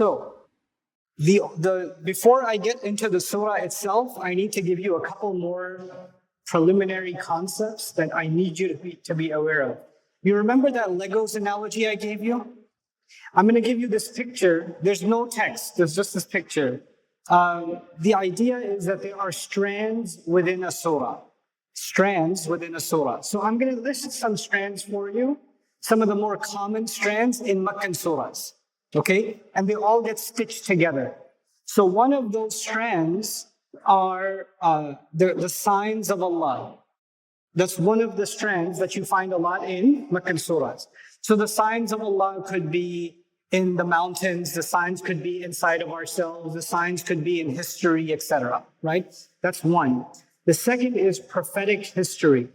So, before I get into the surah itself, I need to give you a couple more preliminary concepts that I need you to be aware of. You remember that Legos analogy I gave you? I'm going to give you this picture. There's no text. There's just this picture. The idea is that there are strands within a surah. Strands within a surah. So I'm going to list some strands for you. Some of the more common strands in Meccan surahs. Okay? And they all get stitched together. So one of those strands are the signs of Allah. That's one of the strands that you find a lot in Meccan surahs. So the signs of Allah could be in the mountains, the signs could be inside of ourselves, the signs could be in history, etc. Right? That's one. The second is prophetic history.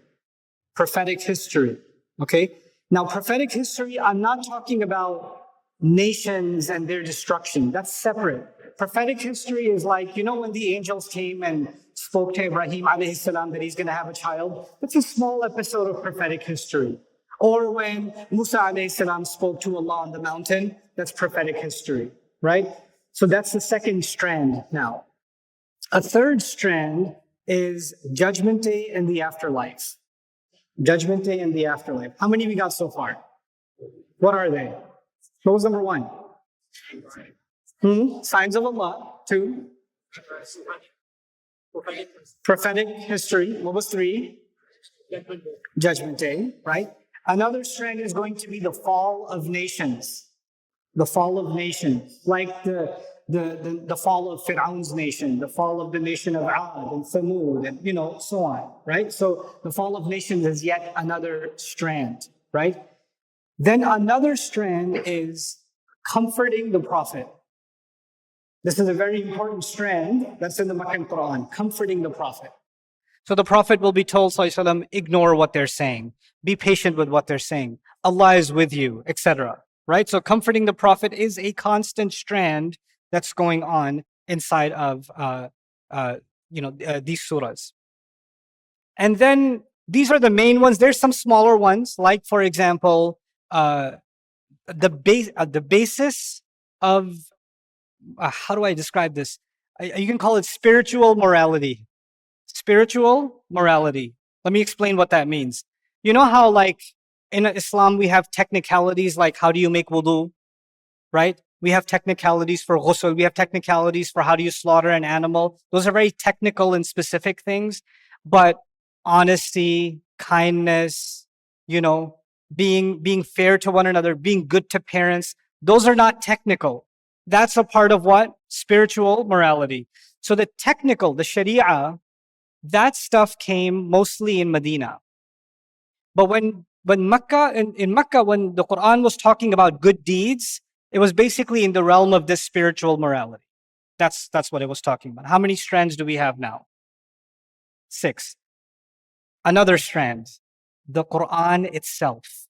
Prophetic history. Okay? Now, prophetic history, I'm not talking about nations and their destruction. That's separate. Prophetic history is like, when the angels came and spoke to Ibrahim alayhi salam that he's going to have a child. That's a small episode of prophetic history. Or when Musa alayhi salam spoke to Allah on the mountain, that's prophetic history, right? So that's the second strand now. A third strand is Judgment Day and the afterlife. Judgment Day and the afterlife. How many we got so far? What are they? What was number one? Signs of Allah. Two. Prophetic history. What was three? Judgment Day, right? Another strand is going to be the fall of nations. The fall of nations. Like the fall of Fir'aun's nation, the fall of the nation of Ad and Thamud, and so on, right? So the fall of nations is yet another strand, right? Then another strand is comforting the Prophet. This is a very important strand that's in the Meccan Quran, comforting the Prophet. So the Prophet will be told, Sallallahu Alaihi Wasallam, ignore what they're saying. Be patient with what they're saying. Allah is with you, etc. Right? So comforting the Prophet is a constant strand that's going on inside of these surahs. And then these are the main ones. There's some smaller ones, like for example, the basis of how do I describe this? You can call it spiritual morality. Spiritual morality. Let me explain what that means. You know how like in Islam we have technicalities like how do you make wudu, right? We have technicalities for ghusl. We have technicalities for how do you slaughter an animal. Those are very technical and specific things. But honesty, kindness, being fair to one another, being good to parents, those are not technical. That's a part of what? Spiritual morality. So the technical, the Sharia, that stuff came mostly in Medina. But when Mecca, in Mecca, when the Quran was talking about good deeds, it was basically in the realm of this spiritual morality. That's what it was talking about. How many strands do we have now? 6. Another strand, the Quran itself.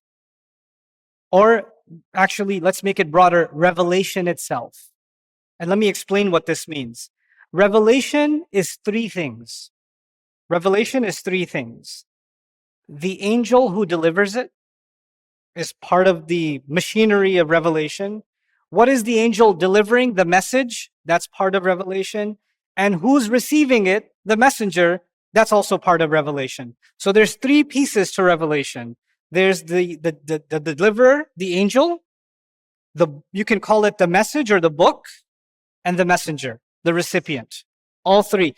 Or actually, let's make it broader, revelation itself. And let me explain what this means. Revelation is 3 things. Revelation is 3 things. The angel who delivers it is part of the machinery of revelation. What is the angel delivering? The message. That's part of revelation. And who's receiving it? The messenger. That's also part of revelation. So there's 3 pieces to revelation. There's the deliverer, the angel. You can call it the message or the book, and the messenger, the recipient. All 3.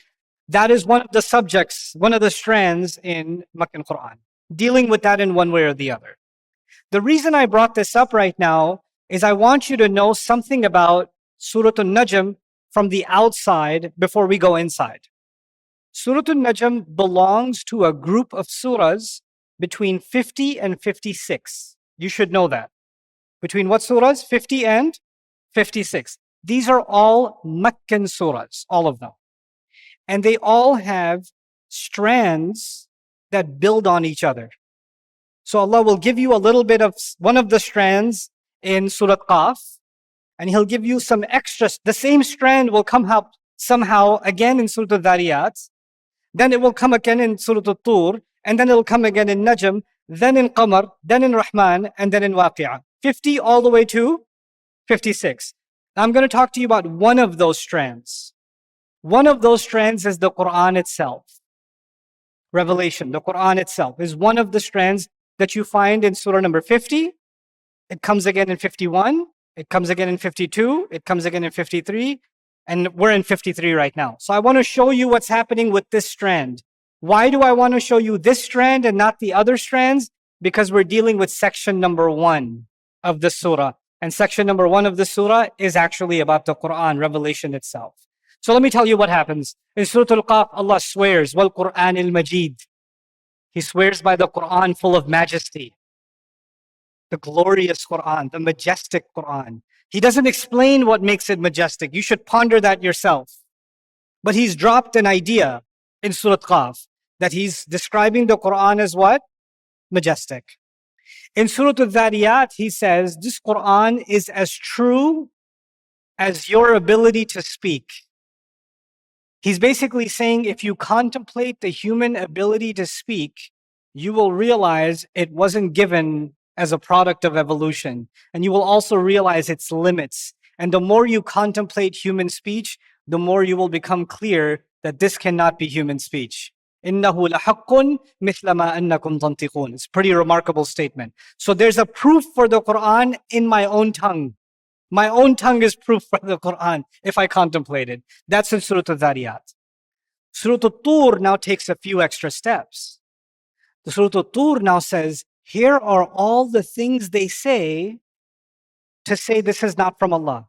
That is one of the subjects, one of the strands in Meccan Quran, dealing with that in one way or the other. The reason I brought this up right now is I want you to know something about Surah An-Najm from the outside before we go inside. Surah An-Najm belongs to a group of surahs between 50 and 56. You should know that. Between what surahs? 50 and 56. These are all Meccan surahs, all of them. And they all have strands that build on each other. So Allah will give you a little bit of one of the strands in Surah Qaf, and He'll give you some extras. The same strand will come up somehow again in Surah Al-Dhariyat, then it will come again in Surah Al-Tur, and then it will come again in Najm, then in Qamar, then in Rahman, and then in Waqi'ah. 50 all the way to 56. I'm going to talk to you about one of those strands. One of those strands is the Quran itself. Revelation, the Quran itself, is one of the strands that you find in Surah number 50. It comes again in 51. It comes again in 52. It comes again in 53. And we're in 53 right now. So I want to show you what's happening with this strand. Why do I want to show you this strand and not the other strands? Because we're dealing with section number 1 of the surah. And section number 1 of the surah is actually about the Quran, revelation itself. So let me tell you what happens. In Surah Al-Qaf, Allah swears, Wal Quran al-Majid. He swears by the Quran full of majesty. The glorious Quran, the majestic Quran. He doesn't explain what makes it majestic. You should ponder that yourself. But he's dropped an idea in Surah Qaf that he's describing the Quran as what? Majestic. In Surah Al-Dhariyat, he says, this Quran is as true as your ability to speak. He's basically saying if you contemplate the human ability to speak, you will realize it wasn't given as a product of evolution. And you will also realize its limits. And the more you contemplate human speech, the more you will become clear that this cannot be human speech. إِنَّهُ لَحَقٌّ مِثْلَ مَا أَنَّكُمْ تَنْطِقُونَ. It's a pretty remarkable statement. So there's a proof for the Quran in my own tongue. My own tongue is proof for the Quran if I contemplate it. That's in Surah Al-Dhariyat. Surah Al-Tur now takes a few extra steps. The Surah Al-Tur now says, here are all the things they say to say this is not from Allah.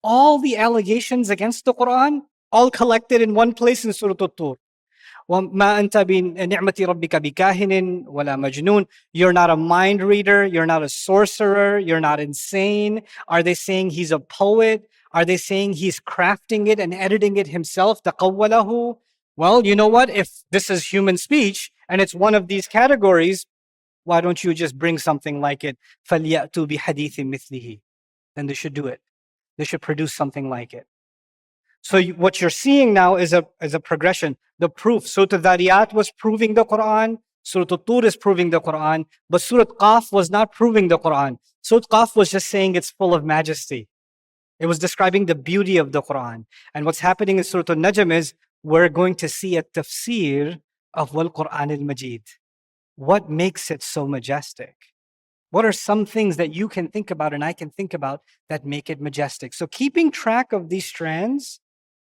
All the allegations against the Quran, all collected in one place in Surah Al-Tur. وَمَا أَنْتَ بِنِعْمَةِ رَبِّكَ بِكَاهِنٍ وَلَا مَجْنُونٍ. You're not a mind reader. You're not a sorcerer. You're not insane. Are they saying he's a poet? Are they saying he's crafting it and editing it himself? تَقَوَّلَهُ. Well, you know what? If this is human speech and it's one of these categories, why don't you just bring something like it? فَلْيَأْتُوا بِحَدِيثٍ مِثْلِهِ. Then they should do it. They should produce something like it. So what you're seeing now is a progression. The proof. Surah Al-Dhariyat was proving the Quran. Surah Al-Tur is proving the Quran. But Surah Qaf was not proving the Quran. Surah Qaf was just saying it's full of majesty. It was describing the beauty of the Quran. And what's happening in Surah An-Najm is we're going to see a tafsir of Wal Quran al-Majid. What makes it so majestic? What are some things that you can think about and I can think about that make it majestic? So keeping track of these strands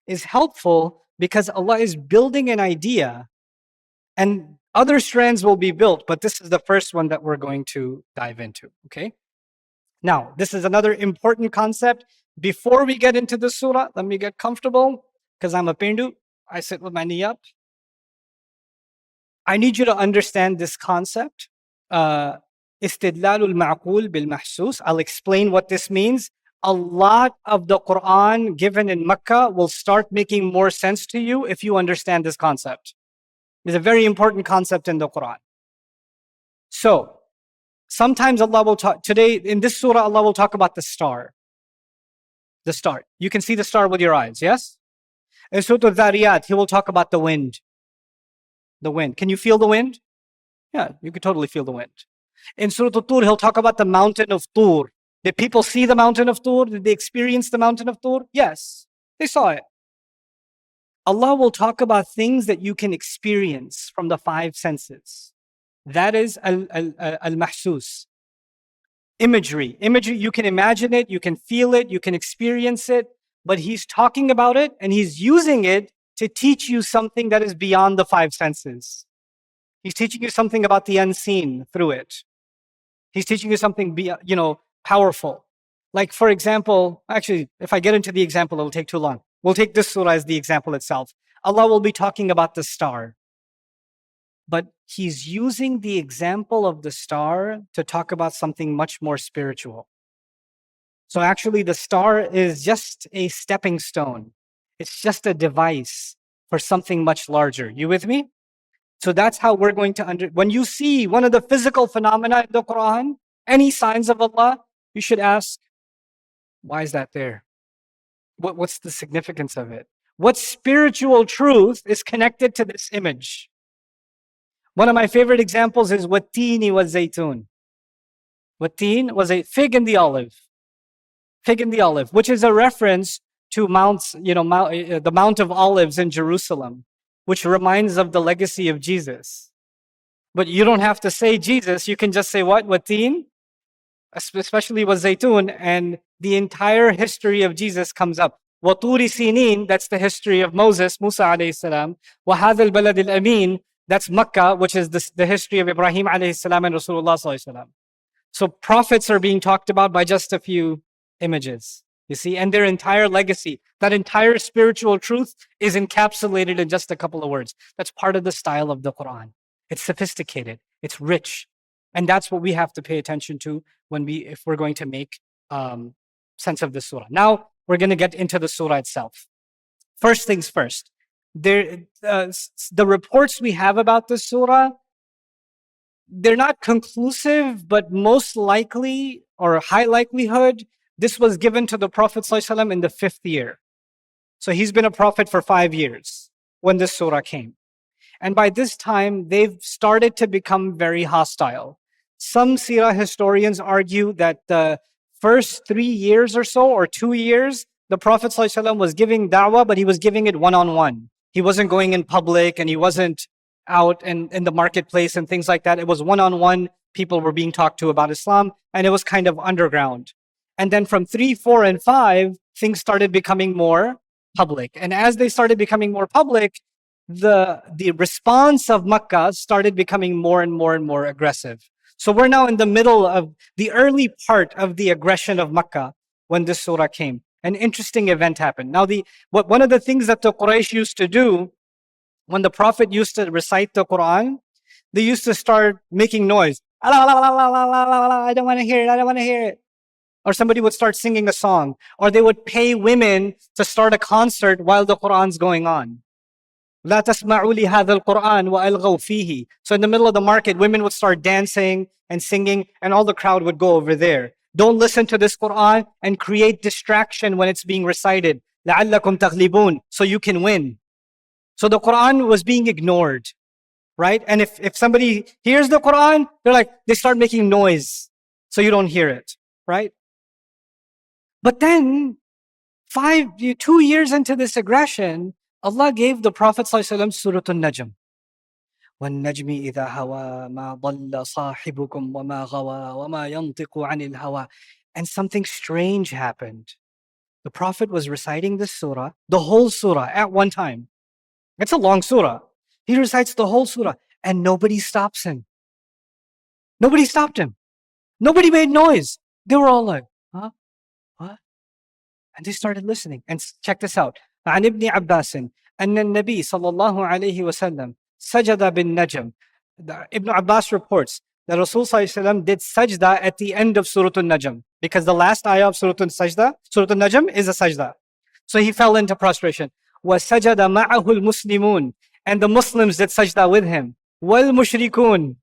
is helpful because Allah is building an idea and other strands will be built, but this is the first one that we're going to dive into, okay? Now, this is another important concept. Before we get into the surah, let me get comfortable because I'm a Pindu. I sit with my knee up. I need you to understand this concept. Istidlalul ma'qul bil mahsus. I'll explain what this means. A lot of the Quran given in Mecca will start making more sense to you if you understand this concept. It's a very important concept in the Quran. So, sometimes Allah will talk, today in this surah, Allah will talk about the star. The star. You can see the star with your eyes, yes? In Surah Al-Dhariyat, He will talk about the wind. The wind. Can you feel the wind? Yeah, you can totally feel the wind. In Surah Al-Tur, He'll talk about the mountain of Tur. Did people see the mountain of Tur? Did they experience the mountain of Tur? Yes, they saw it. Allah will talk about things that you can experience from the 5 senses. That is al-mahsus. Imagery. Imagery, you can imagine it, you can feel it, you can experience it, but He's talking about it and He's using it to teach you something that is beyond the 5 senses. He's teaching you something about the unseen through it. He's teaching you something, powerful. Like, for example, actually, if I get into the example, it'll take too long. We'll take this surah as the example itself. Allah will be talking about the star. But He's using the example of the star to talk about something much more spiritual. So actually, the star is just a stepping stone. It's just a device for something much larger. You with me? So that's how we're going to when you see one of the physical phenomena in the Quran, any signs of Allah, you should ask, why is that there? What's the significance of it? What spiritual truth is connected to this image? One of my favorite examples is wattini wa zaytun. Wattin was a fig and the olive. Fig in the olive, which is a reference to the Mount of Olives in Jerusalem, which reminds of the legacy of Jesus. But you don't have to say Jesus. You can just say what? Watin, especially with Zaytun, and the entire history of Jesus comes up. Waturi Sinin, that's the history of Moses, Musa alayhi salam. Wahadha al-balad al-amin, that's Makkah, which is the history of Ibrahim alayhi salam and Rasulullah sallallahu alayhi wasallam. So prophets are being talked about by just a few images, you see, and their entire legacy, that entire spiritual truth is encapsulated in just a couple of words. That's part of the style of the Quran. It's sophisticated, it's rich, and that's what we have to pay attention to if we're going to make sense of the surah. Now we're going to get into the surah itself. First things first, the reports we have about the surah, they're not conclusive, but most likely, or high likelihood, this was given to the Prophet ﷺ in the 5th year. So he's been a prophet for 5 years when this surah came. And by this time, they've started to become very hostile. Some seerah historians argue that the first 3 years or so, or 2 years, the Prophet ﷺ was giving da'wah, but he was giving it one-on-one. He wasn't going in public, and he wasn't out in the marketplace and things like that. It was one-on-one. People were being talked to about Islam, and it was kind of underground. And then from 3, 4, and 5, things started becoming more public. And as they started becoming more public, the response of Makkah started becoming more and more and more aggressive. So we're now in the middle of the early part of the aggression of Makkah when this surah came. An interesting event happened. Now, one of the things that the Quraysh used to do when the Prophet used to recite the Quran, they used to start making noise. I don't want to hear it. I don't want to hear it. Or somebody would start singing a song. Or they would pay women to start a concert while the Quran's going on. لا تسمعوا لهذا القرآن وألغوا فيه. So in the middle of the market, women would start dancing and singing, and all the crowd would go over there. Don't listen to this Quran and create distraction when it's being recited. لعلكم تغلبون. So you can win. So the Quran was being ignored, right? And if somebody hears the Quran, they start making noise so you don't hear it, right? But then 2 years into this aggression, Allah gave the Prophet ﷺ Surah An-Najm. وَالنَّجْمِ إِذَا هَوَى مَا ضَلَّ صَاحِبُكُمْ وَمَا غَوَى وَمَا يَنطِقُ عَنِ الْهَوَى. And something strange happened. The Prophet was reciting this surah, the whole surah, at one time. It's a long surah. He recites the whole surah, and nobody stops him. Nobody stopped him. Nobody made noise. They were all like, huh? What? And they started listening. And check this out. عن ابن عباس أن النبي صلى الله عليه وسلم سجد بالنجم. Ibn Abbas reports that Rasul صلى الله عليه وسلم did sajda at the end of Surah An-Najm, because the last ayah of Surah An-Najm is a sajda. So he fell into prostration. وَسَجَدَ مَعَهُ الْمُسْلِمُونَ. And the Muslims did sajda with him. وَالْمُشْرِكُونَ.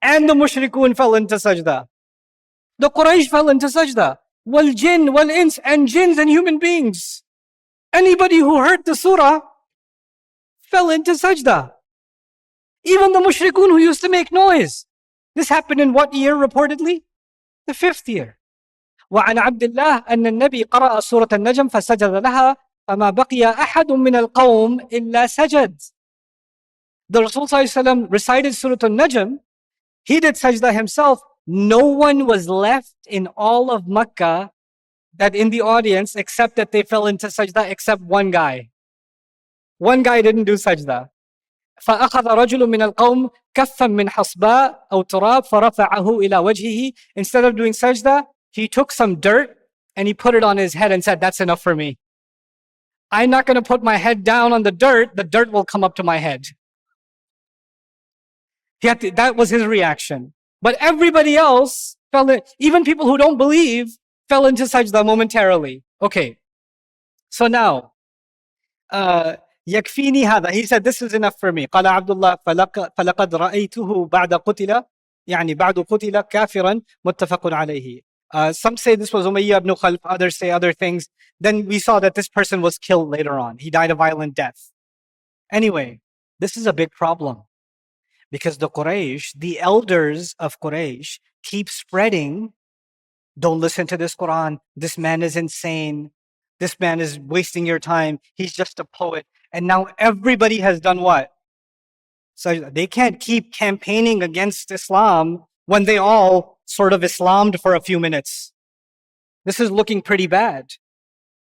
And the mushrikun fell into sajda. The Quraysh fell into sajda. وَالْجِنْ وَالْإِنس. And jinns and human beings. Anybody who heard the surah fell into sajda. Even the mushrikun who used to make noise. This happened in what year reportedly? The 5th year. وعن عبد الله أن النبي قرأ سورة النجم فسجد لها فما بقي أحد من القوم إلا سجد. The Rasul ﷺ recited Surah An-Najm. He did sajda himself. No one was left in all of Makkah that in the audience except that they fell into sajda, except one guy. One guy didn't do sajda. فأخذ رجل من القوم كفا من حصباء أو تراب فرفعه إلى وجهه. Instead of doing sajda, he took some dirt and he put it on his head and said, that's enough for me. I'm not going to put my head down on the dirt will come up to my head. That was his reaction. But everybody else even people who don't believe, fell into sajda momentarily. Okay. So now, يكفيني هذا. He said, this is enough for me. قال عبد الله فلقد رأيته بعد قتل يعني بعد قتل كافرا متفق عليه. Some say this was Umayyah ibn Khalf, others say other things. Then we saw that this person was killed later on. He died a violent death. Anyway, this is a big problem. Because the Quraysh, the elders of Quraysh, keep spreading Don't listen to this Quran. This man is insane. This man is wasting your time. He's just a poet. And now everybody has done what? So they can't keep campaigning against Islam when they all sort of Islamed for a few minutes. This is looking pretty bad.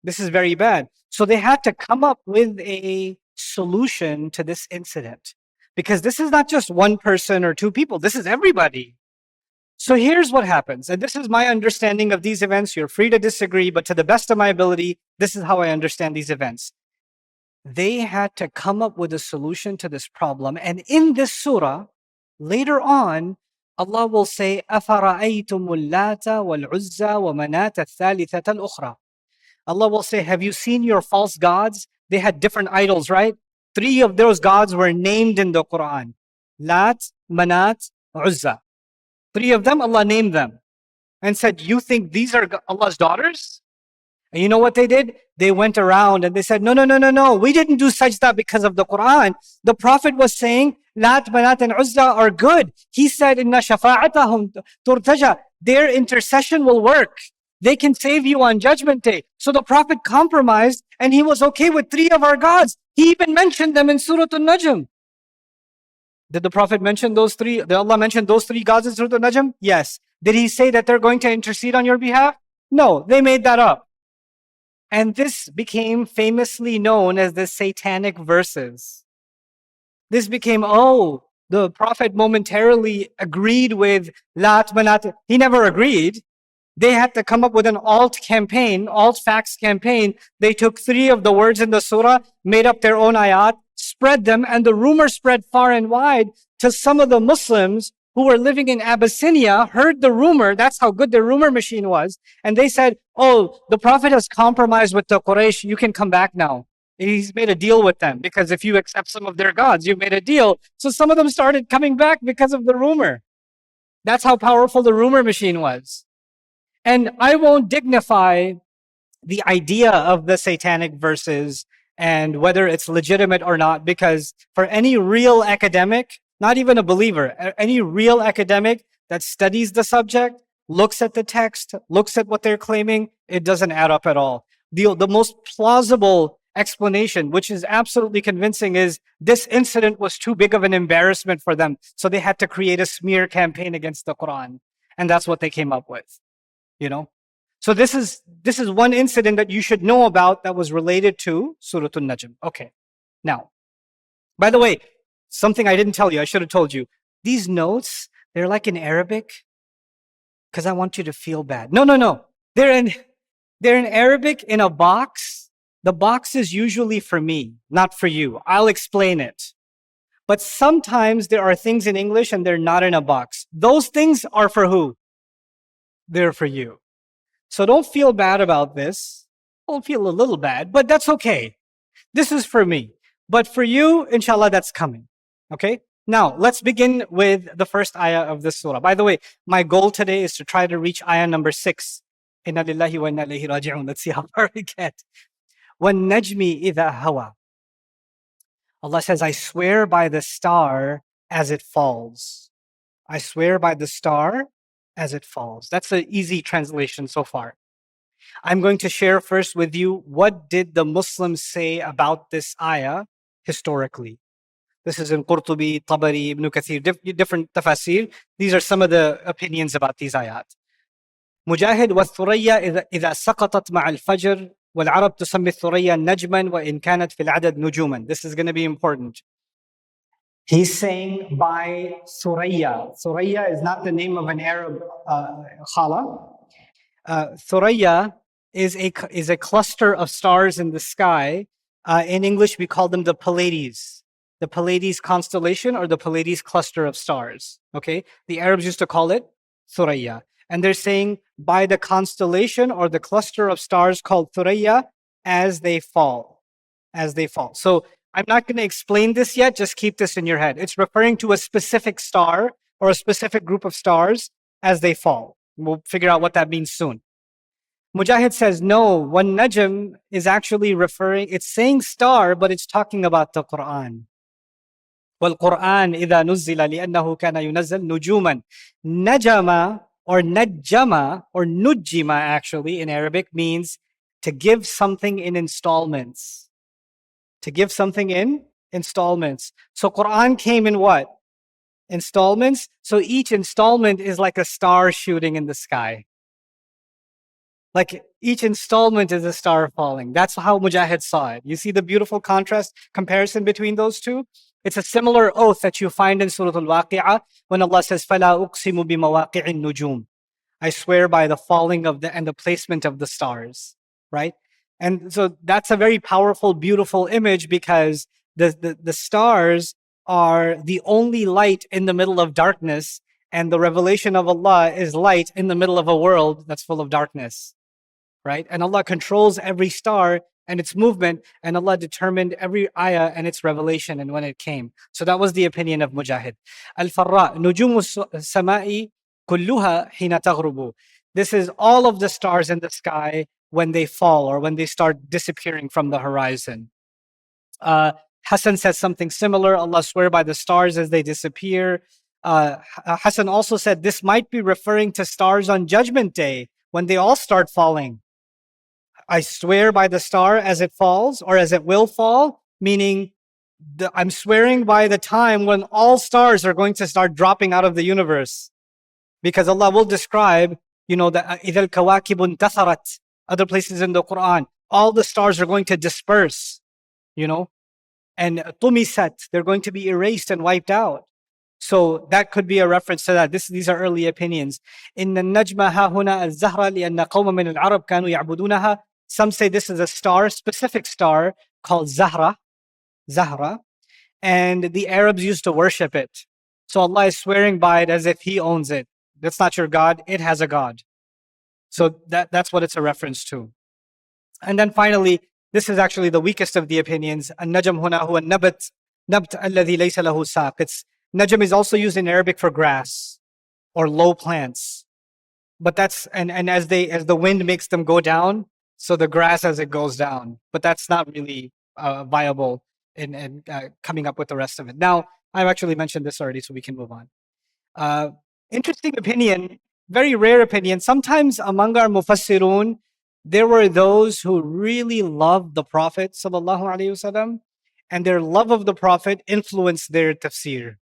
This is very bad. So they had to come up with a solution to this incident, because this is not just one person or two people. This is everybody. So here's what happens. And this is my understanding of these events. You're free to disagree, but to the best of my ability, this is how I understand these events. They had to come up with a solution to this problem. And in this surah, later on, Allah will say, أَفَرَأَيْتُمُ اللَّاتَ وَالْعُزَّى وَمَنَاةَ الثَّالِثَةَ الْأُخْرَى. Allah will say, have you seen your false gods? They had different idols, right? 3 of those gods were named in the Quran. Lat, Manat, Uzza. 3 of them, Allah named them and said, you think these are Allah's daughters? And you know what they did? They went around and they said, no. We didn't do sajda because of the Quran. The Prophet was saying, Lat, Manat, and Uzza are good. He said, Inna shafa'atahum turtaja. Their intercession will work. They can save you on Judgment Day. So the Prophet compromised and he was okay with 3 of our gods. He even mentioned them in Surah An-Najm. Did the Prophet mention those 3? Did Allah mention those 3 gods in Surah An-Najm? Yes. Did he say that they're going to intercede on your behalf? No, they made that up. And this became famously known as the satanic verses. This became, the Prophet momentarily agreed with Lat, Manat. He never agreed. They had to come up with an alt facts campaign. They took 3 of the words in the surah, made up their own ayat, spread them, and the rumor spread far and wide to some of the Muslims who were living in Abyssinia, heard the rumor. That's how good their rumor machine was. And they said, the Prophet has compromised with the Quraysh. You can come back now. He's made a deal with them, because if you accept some of their gods, you've made a deal. So some of them started coming back because of the rumor. That's how powerful the rumor machine was. And I won't dignify the idea of the satanic verses and whether it's legitimate or not, because for any real academic, not even a believer, any real academic that studies the subject, looks at the text, looks at what they're claiming, it doesn't add up at all. The most plausible explanation, which is absolutely convincing, is this incident was too big of an embarrassment for them. So they had to create a smear campaign against the Quran. And that's what they came up with. So this is one incident that you should know about that was related to Surah An-Najm. Okay. Now, by the way, something I didn't tell you, I should have told you. These notes, they're like in Arabic, because I want you to feel bad. No. They're in Arabic in a box. The box is usually for me, not for you. I'll explain it. But sometimes there are things in English and they're not in a box. Those things are for who? They're for you. So don't feel bad about this. I'll feel a little bad, but that's okay. This is for me. But for you, inshallah, that's coming. Okay? Now, let's begin with the first ayah of this surah. By the way, my goal today is to try to reach ayah number 6. Inna lillahi wa inna ilayhi raji'un. Let's see how far we get. وَالنَّجْمِ إِذَا هَوَى. Allah says, I swear by the star as it falls. I swear by the star as it falls. That's an easy translation so far. I'm going to share first with you, what did the Muslims say about this ayah historically? This is in Qurtubi, Tabari, Ibn Kathir, different tafasir. These are some of the opinions about these ayat. مجاهد والثريا إذا سقطت مع الفجر والعرب تسمي الثريا نجما وإن كانت في العدد نجوما. This is going to be important. He's saying by Thuraya. Thuraya is not the name of an Arab khala. Thuraya is a cluster of stars in the sky. In English, we call them the Pleiades. The Pleiades constellation or the Pleiades cluster of stars. Okay? The Arabs used to call it Thuraya. And they're saying by the constellation or the cluster of stars called Thuraya as they fall. As they fall. So I'm not going to explain this yet. Just keep this in your head. It's referring to a specific star or a specific group of stars as they fall. We'll figure out what that means soon. Mujahid says, no, An-Najm is actually it's saying star, but it's talking about the Quran. وَالْقُرْآنِ إِذَا نُزِّلَ لِأَنَّهُ كَانَ يُنَزَّلْ نُجُومًا. Najama Or najjama or nujjima actually in Arabic means to give something in installments. To give something in installments. So Quran came in what? Installments. So each installment is like a star shooting in the sky. Like each installment is a star falling. That's how Mujahid saw it. You see the beautiful contrast, comparison between those two? It's a similar oath that you find in Surah Al-Waqi'ah when Allah says, فَلَا أُقْسِمُ بِمَوَاقِعِ النُّجُومِ. I swear by the falling of the and the placement of the stars, right? And so that's a very powerful, beautiful image because the stars are the only light in the middle of darkness, and the revelation of Allah is light in the middle of a world that's full of darkness, right? And Allah controls every star and its movement, and Allah determined every ayah and its revelation and when it came. So that was the opinion of Mujahid. Al-Farra, nujumu samai kulluha hina taghrubu. This is all of the stars in the sky when they fall or when they start disappearing from the horizon. Hassan says something similar. Allah swear by the stars as they disappear. Hassan also said this might be referring to stars on Judgment Day when they all start falling. I swear by the star as it falls or as it will fall, meaning I'm swearing by the time when all stars are going to start dropping out of the universe. Because Allah will describe, the إِذَا الْكَوَاكِبُ انْتَثَرَتْ, other places in the Quran, all the stars are going to disperse, and tumisat, they're going to be erased and wiped out. So that could be a reference to that. These are early opinions. إِنَّ النَّجْمَ هَا هُنَا الزَّهْرَ لِأَنَّ قَوْمًا مِنَ الْعَرَبِ كَانُوا يَعْبُدُونَهَا. Some say this is a star, specific star called Zahra, and the Arabs used to worship it. So Allah is swearing by it as if He owns it. That's not your God, it has a God. So that's what it's a reference to. And then finally, this is actually the weakest of the opinions. An-Najm huna huwa nabt alladhi laysa lahu saq. Najm is also used in Arabic for grass or low plants. But that's and as the wind makes them go down, so the grass as it goes down. But that's not really viable in coming up with the rest of it. Now, I've actually mentioned this already, so we can move on. Interesting opinion, very rare opinion. Sometimes among our mufassirun, there were those who really loved the Prophet sallallahu alaihi wasallam, and their love of the Prophet influenced their tafsir,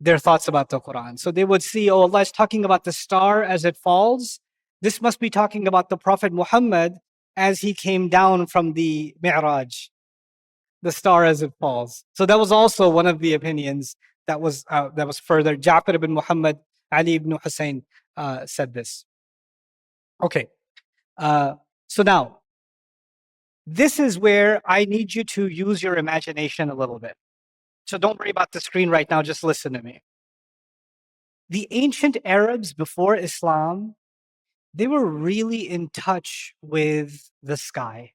their thoughts about the Quran. So they would see, Allah is talking about the star as it falls. This must be talking about the Prophet Muhammad as he came down from the Mi'raj, the star as it falls. So that was also one of the opinions that was further. Ja'far ibn Muhammad, Ali ibn Hussein said this. Okay, so now, this is where I need you to use your imagination a little bit. So don't worry about the screen right now, just listen to me. The ancient Arabs before Islam, they were really in touch with the sky.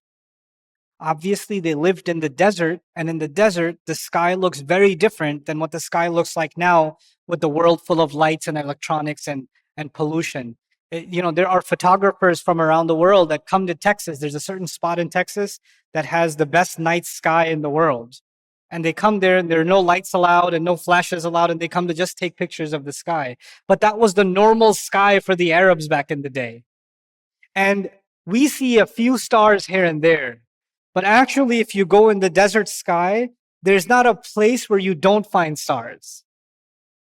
Obviously, they lived in the desert, and in the desert, the sky looks very different than what the sky looks like now with the world full of lights and electronics and pollution. There are photographers from around the world that come to Texas. There's a certain spot in Texas that has the best night sky in the world. And they come there and there are no lights allowed and no flashes allowed, and they come to just take pictures of the sky. But that was the normal sky for the Arabs back in the day. And we see a few stars here and there. But actually, if you go in the desert sky, there's not a place where you don't find stars.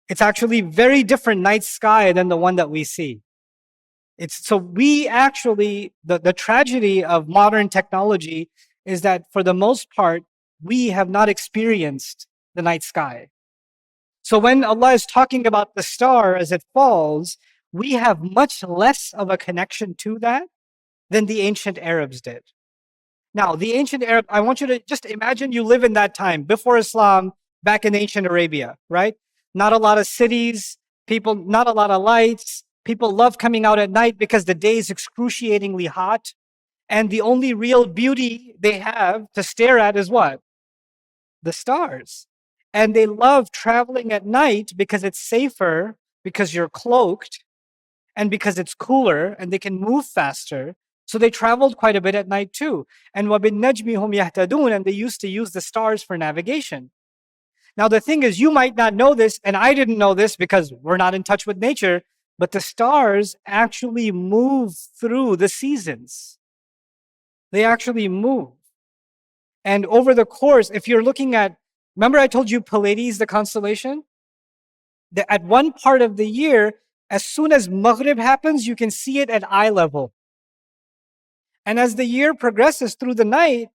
It's actually very different night sky than the one that we see. So we actually, the tragedy of modern technology is that for the most part, we have not experienced the night sky. So when Allah is talking about the star as it falls, we have much less of a connection to that than the ancient Arabs did. Now, the ancient Arab, I want you to just imagine you live in that time, before Islam, back in ancient Arabia, right? Not a lot of cities, people, not a lot of lights. People love coming out at night because the day is excruciatingly hot. And the only real beauty they have to stare at is what? The stars. And they love traveling at night because it's safer, because you're cloaked, and because it's cooler and they can move faster. So they traveled quite a bit at night too. And وَبِالنَّجْمِ هُمْ يَهْتَدُونَ, and they used to use the stars for navigation. Now the thing is, you might not know this, and I didn't know this because we're not in touch with nature, but the stars actually move through the seasons. They actually move. And over the course, if you're looking at, remember I told you Pleiades, the constellation? At one part of the year, as soon as Maghrib happens, you can see it at eye level. And as the year progresses through the night,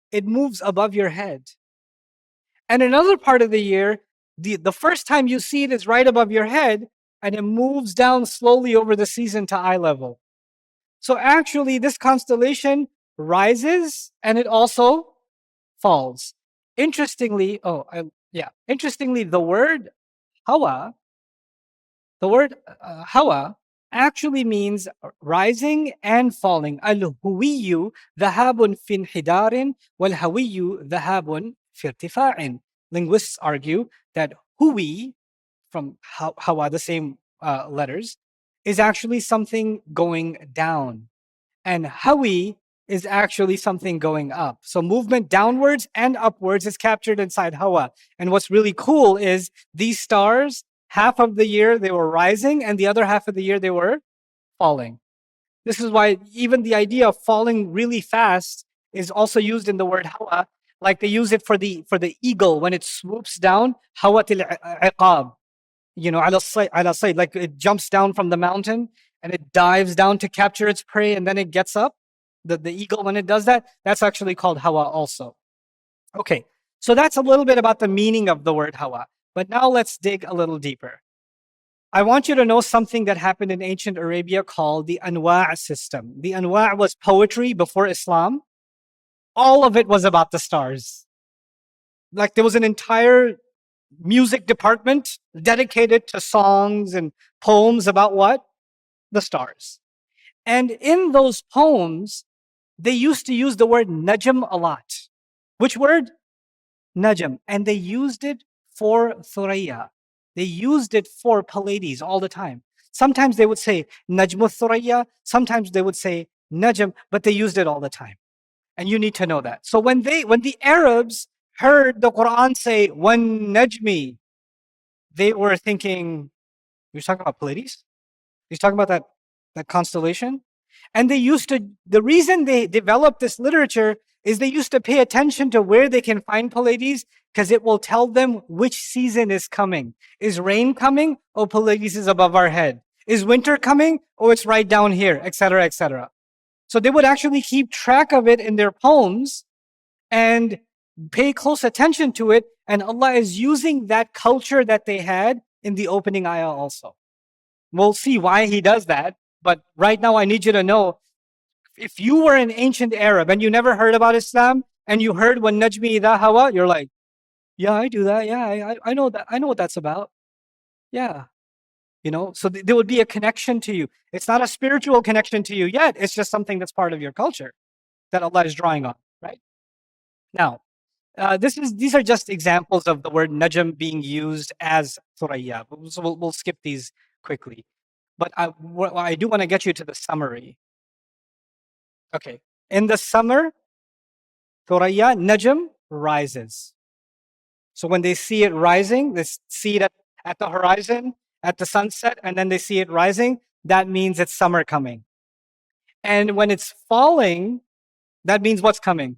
it moves above your head. And another part of the year, the first time you see it is right above your head, and it moves down slowly over the season to eye level. So actually, this constellation rises and it also falls. Interestingly, interestingly, the word hawa, hawa actually means rising and falling. Al-huwiyu dhahabun fin hidarin wal-hawiyu dhahabun fi irtifa'in. Linguists argue that huwi, from hawa, the same letters, is actually something going down. And hawi is actually something going up. So movement downwards and upwards is captured inside hawa. And what's really cool is these stars, half of the year they were rising and the other half of the year they were falling. This is why even the idea of falling really fast is also used in the word hawa, like they use it for the eagle when it swoops down, hawatil iqab. Ala sayd, like it jumps down from the mountain and it dives down to capture its prey and then it gets up. The eagle, when it does that, that's actually called hawa also. Okay, so that's a little bit about the meaning of the word hawa. But now let's dig a little deeper. I want you to know something that happened in ancient Arabia called the Anwa' system. The Anwa' was poetry before Islam. All of it was about the stars. Like there was an entire music department dedicated to songs and poems about what? The stars. And in those poems, they used to use the word Najm a lot. Which word? Najm. And they used it for Thuraya. They used it for Pleiades all the time. Sometimes they would say Najm Thuraya, sometimes they would say Najm, but they used it all the time. And you need to know that. So when the Arabs heard the Quran say "Wan Najmi," they were thinking, "You're talking about Pleiades? You're talking about that constellation?" And the reason they developed this literature is they used to pay attention to where they can find Pleiades because it will tell them which season is coming. Is rain coming? Oh, Pleiades is above our head. Is winter coming? Oh, it's right down here, etc., etc. So they would actually keep track of it in their poems and pay close attention to it. And Allah is using that culture that they had in the opening ayah also. We'll see why He does that. But right now, I need you to know, if you were an ancient Arab and you never heard about Islam and you heard when Najmi Idha Hawa, you're like, yeah, I do that. Yeah, I know that. I know what that's about. Yeah. So there would be a connection to you. It's not a spiritual connection to you yet. It's just something that's part of your culture that Allah is drawing on, right? Now, these are just examples of the word Najm being used as Thuraya. So we'll skip these quickly. But I do want to get you to the summary. Okay. In the summer, Thuraya, Najm rises. So when they see it rising, they see it at the horizon, at the sunset, and then they see it rising, that means it's summer coming. And when it's falling, that means what's coming?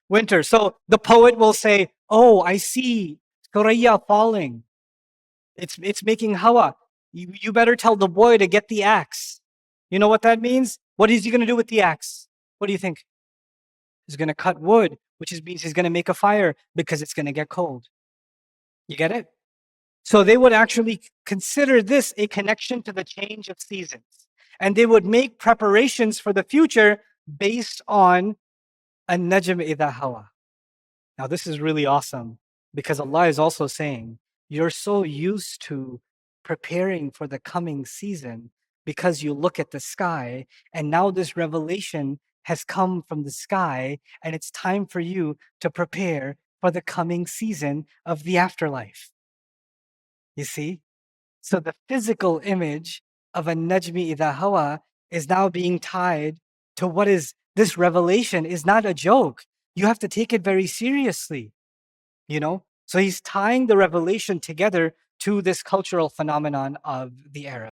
Winter. So the poet will say, oh, I see Thuraya falling. It's making hawa. You better tell the boy to get the axe. You know what that means? What is he going to do with the axe? What do you think? He's going to cut wood, which means he's going to make a fire because it's going to get cold. You get it? So they would actually consider this a connection to the change of seasons. And they would make preparations for the future based on An-Najm Idha Hawa. Now this is really awesome because Allah is also saying, you're so used to preparing for the coming season because you look at the sky, and now this revelation has come from the sky, and it's time for you to prepare for the coming season of the afterlife. You see? So the physical image of An-Najmi Idha Hawa is now being tied to what is this revelation is not a joke. You have to take it very seriously. So he's tying the revelation together to this cultural phenomenon of the era.